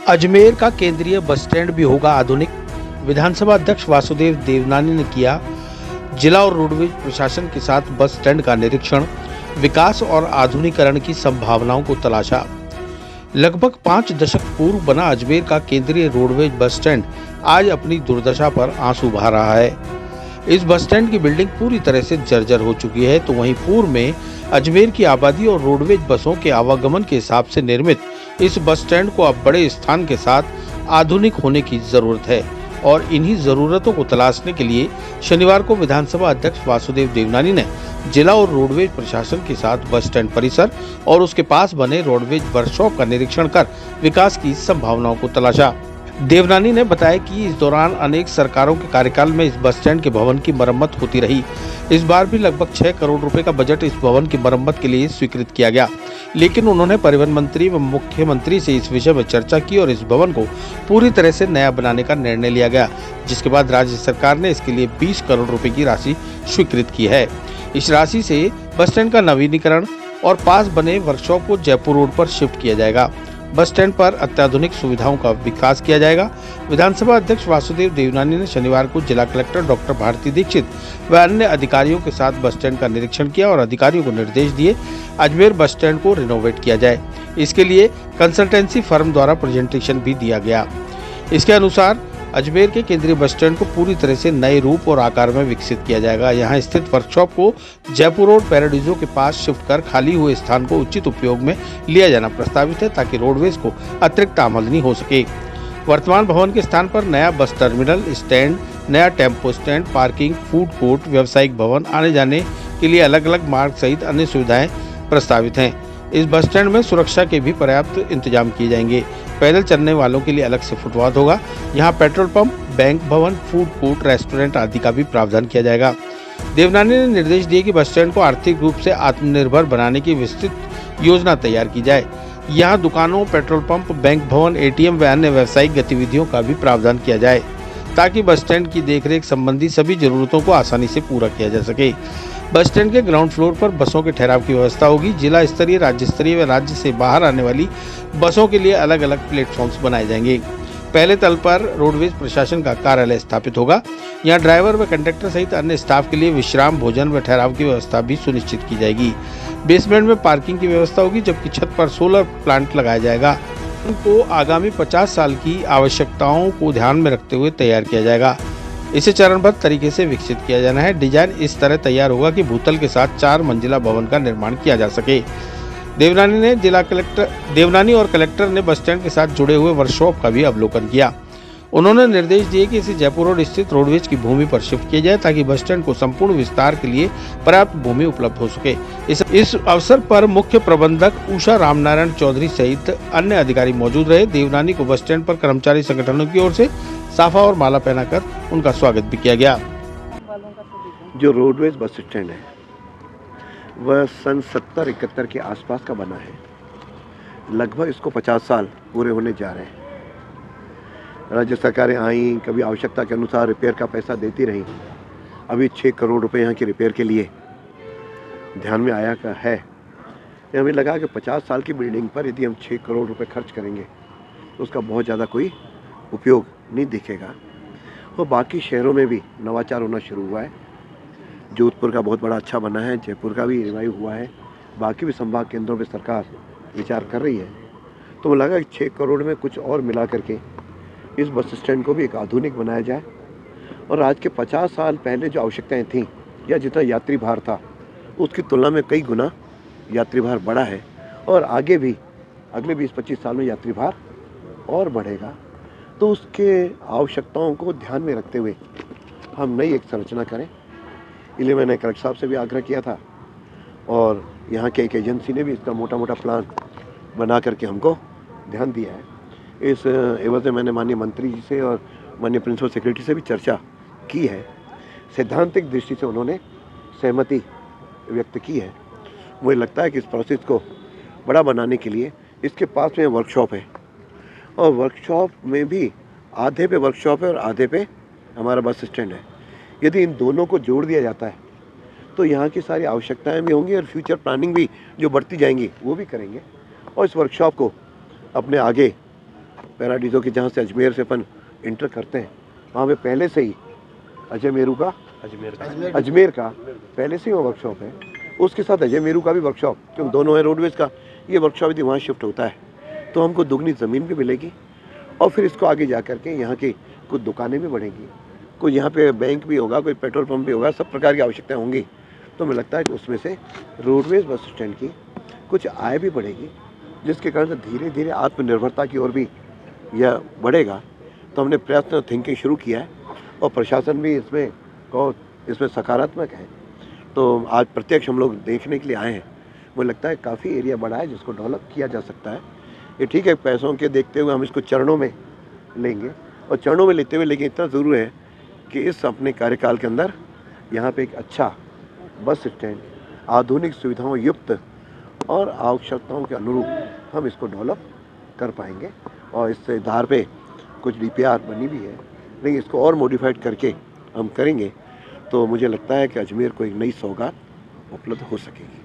अजमेर का केंद्रीय bus stand भी होगा आधुनिक। विधानसभा अध्यक्ष वासुदेव देवनानी ने किया जिला और रोडवेज प्रशासन के साथ बस स्टैंड का निरीक्षण, विकास और आधुनिकीकरण की संभावनाओं को तलाशा। लगभग 5 दशक पूर्व बना अजमेर का केंद्रीय रोडवेज बस स्टैंड आज अपनी दुर्दशा पर आंसू बहा रहा है। इस बस स्टैंड की बिल्डिंग पूरी तरह से जर्जर हो चुकी है, तो वहीं पूर्व में अजमेर की आबादी और रोडवेज बसों के आवागमन के हिसाब से निर्मित इस बस स्टैंड को अब बड़े स्थान के साथ आधुनिक होने की जरूरत है। और इन्हीं जरूरतों को तलाशने के लिए शनिवार को विधानसभा अध्यक्ष वासुदेव देवनानी ने जिला और रोडवेज प्रशासन के साथ बस स्टैंड परिसर और उसके पास बने रोडवेज वर्कशॉप का निरीक्षण कर विकास की संभावनाओं को तलाशा। देवनानी ने बताया कि इस दौरान अनेक सरकारों के कार्यकाल में इस बस स्टैंड के भवन की मरम्मत होती रही। इस बार भी लगभग 6 करोड़ रुपए का बजट इस भवन की मरम्मत के लिए स्वीकृत किया गया, लेकिन उन्होंने परिवहन मंत्री व मुख्यमंत्री से इस विषय में चर्चा की और इस भवन को पूरी तरह से नया बनाने का निर्णय लिया गया, जिसके बाद राज्य सरकार ने इसके लिए 20 करोड़ रुपए की राशि स्वीकृत की है। इस राशि से बस स्टैंड का नवीनीकरण और पास बने वर्कशॉप को जयपुर रोड पर शिफ्ट किया जाएगा। बस स्टैंड पर अत्याधुनिक सुविधाओं का विकास किया जाएगा। विधानसभा अध्यक्ष वासुदेव देवनानी ने शनिवार को जिला कलेक्टर डॉक्टर भारती दीक्षित व अन्य अधिकारियों के साथ बस स्टैंड का निरीक्षण किया और अधिकारियों को निर्देश दिए अजमेर बस स्टैंड को रिनोवेट किया जाए। इसके लिए कंसल्टेंसी फर्म द्वारा प्रेजेंटेशन भी दिया गया। इसके अनुसार अजमेर के केंद्रीय बस स्टैंड को पूरी तरह से नए रूप और आकार में विकसित किया जाएगा। यहाँ स्थित वर्कशॉप को जयपुर रोड पैराडीजो के पास शिफ्ट कर खाली हुए स्थान को उचित उपयोग में लिया जाना प्रस्तावित है, ताकि रोडवेज को अतिरिक्त आमदनी हो सके। वर्तमान भवन के स्थान पर नया बस टर्मिनल, स्टैंड, नया tempo stand, parking, food court, व्यावसायिक भवन, आने जाने के लिए अलग अलग मार्ग सहित अन्य सुविधाएं प्रस्तावित हैं। इस बस स्टैंड में सुरक्षा के भी पर्याप्त इंतजाम किए जाएंगे। पैदल चलने वालों के लिए अलग से फुटपाथ होगा। यहाँ पेट्रोल पंप, बैंक भवन, फूड कोर्ट, रेस्टोरेंट आदि का भी प्रावधान किया जाएगा। देवनानी ने निर्देश दिए कि बस स्टैंड को आर्थिक रूप से आत्मनिर्भर बनाने की विस्तृत योजना तैयार की जाए। यहाँ दुकानों, पेट्रोल पंप, बैंक भवन, एटीएम व अन्य व्यावसायिक गतिविधियों का भी प्रावधान किया जाए, ताकि बस स्टैंड की देखरेख संबंधी सभी जरूरतों को आसानी से पूरा किया जा सके। बस स्टैंड के ग्राउंड फ्लोर पर बसों के ठहराव की व्यवस्था होगी। जिला स्तरीय, राज्य स्तरीय व राज्य से बाहर आने वाली बसों के लिए अलग अलग प्लेटफॉर्म्स बनाए जाएंगे। पहले तल पर रोडवेज प्रशासन का कार्यालय स्थापित होगा। यहाँ ड्राइवर व कंडक्टर सहित अन्य स्टाफ के लिए विश्राम, भोजन व ठहराव की व्यवस्था भी सुनिश्चित की जाएगी। बेसमेंट में पार्किंग की व्यवस्था होगी, जबकि छत पर सोलर प्लांट लगाया जाएगा। उनको आगामी 50 साल की आवश्यकताओं को ध्यान में रखते हुए तैयार किया जाएगा। इसे चरणबद्ध तरीके से विकसित किया जाना है। डिजाइन इस तरह तैयार होगा कि भूतल के साथ 4 मंजिला भवन का निर्माण किया जा सके। देवनानी और कलेक्टर ने बस स्टैंड के साथ जुड़े हुए वर्कशॉप का भी अवलोकन किया। उन्होंने निर्देश दिए कि इसे जयपुर रोड स्थित रोडवेज की भूमि पर शिफ्ट किया जाए, ताकि बस स्टैंड को संपूर्ण विस्तार के लिए पर्याप्त भूमि उपलब्ध हो सके। इस अवसर पर मुख्य प्रबंधक उषा रामनारायण चौधरी सहित अन्य अधिकारी मौजूद रहे। देवनानी को बस स्टैंड पर कर्मचारी संगठनों की ओर से साफा और माला पहनाकर उनका स्वागत भी किया गया। जो रोडवेज बस स्टैंड है वह सन 70-71 के आसपास का बना है। लगभग इसको 50 साल पूरे होने जा रहे हैं। राज्य सरकारें आई, कभी आवश्यकता के अनुसार रिपेयर का पैसा देती रहीं। अभी 6 करोड़ रुपए यहाँ की रिपेयर के लिए ध्यान में आया का है। हमें लगा कि 50 साल की बिल्डिंग पर यदि हम 6 करोड़ रुपए खर्च करेंगे तो उसका बहुत ज़्यादा कोई उपयोग नहीं दिखेगा। और बाकी शहरों में भी नवाचार होना शुरू हुआ है। जोधपुर का बहुत बड़ा अच्छा बना है, जयपुर का भी रिवाइव हुआ है, बाकी भी संभाग केंद्रों पे सरकार विचार कर रही है। तो मुझे लगा कि 6 करोड़ में कुछ और मिला करके इस बस स्टैंड को भी एक आधुनिक बनाया जाए। और आज के 50 साल पहले जो आवश्यकताएं थीं या जितना यात्री भार था, उसकी तुलना में कई गुना यात्री भार बढ़ा है और आगे भी अगले 20-25 साल में यात्री भार और बढ़ेगा। तो उसके आवश्यकताओं को ध्यान में रखते हुए हम नई एक संरचना करें। इसलिए मैंने कलेक्टर साहब से भी आग्रह किया था और यहाँ के एक एजेंसी ने भी इसका मोटा प्लान बना करके हमको ध्यान दिया है। इस एवज में मैंने माननीय मंत्री जी से और माननीय प्रिंसिपल सेक्रेटरी से भी चर्चा की है। सैद्धांतिक दृष्टि से उन्होंने सहमति व्यक्त की है। मुझे लगता है कि इस प्रोसेस को बड़ा बनाने के लिए इसके पास में वर्कशॉप है और वर्कशॉप में भी आधे पे वर्कशॉप है और आधे पे हमारा बस स्टैंड है। यदि इन दोनों को जोड़ दिया जाता है तो यहाँ की सारी आवश्यकताएं भी होंगी और फ्यूचर प्लानिंग भी जो बढ़ती जाएंगी वो भी करेंगे। और इस वर्कशॉप को अपने आगे पैराडीजो के जहाँ से अजमेर से अपन इंटर करते हैं वहाँ पे पहले से ही अजय मेरू का अजमेर का पहले से ही वो वर्कशॉप है, उसके साथ अजय मेरू का भी वर्कशॉप, क्योंकि दोनों है रोडवेज़ का, ये वर्कशॉप यदि वहाँ शिफ्ट होता है तो हमको दुगनी ज़मीन भी मिलेगी और फिर इसको आगे जा कर के यहाँ की कुछ दुकानें भी बढ़ेंगी, कोई यहाँ पे बैंक भी होगा, कोई पेट्रोल पंप भी होगा, सब प्रकार की आवश्यकताएँ होंगी। तो मुझे लगता है कि उसमें से रोडवेज़ बस स्टैंड की कुछ आय भी बढ़ेगी, जिसके कारण से धीरे धीरे आत्मनिर्भरता की ओर भी यह बढ़ेगा। तो हमने प्रयत्न थिंकिंग शुरू किया है और प्रशासन भी इसमें सकारात्मक है। तो आज प्रत्यक्ष हम लोग देखने के लिए आए हैं। मुझे लगता है काफ़ी एरिया बड़ा है जिसको डेवलप किया जा सकता है। ये ठीक है, पैसों के देखते हुए हम इसको चरणों में लेंगे और चरणों में लेते हुए, लेकिन इतना ज़रूर है कि इस अपने कार्यकाल के अंदर यहाँ पे एक अच्छा बस स्टैंड आधुनिक सुविधाओं युक्त और आवश्यकताओं के अनुरूप हम इसको डेवलप कर पाएंगे। और इससे आधार पे कुछ DPR बनी भी है, लेकिन इसको और मॉडिफाइड करके हम करेंगे तो मुझे लगता है कि अजमेर को एक नई सौगात उपलब्ध हो सकेगी।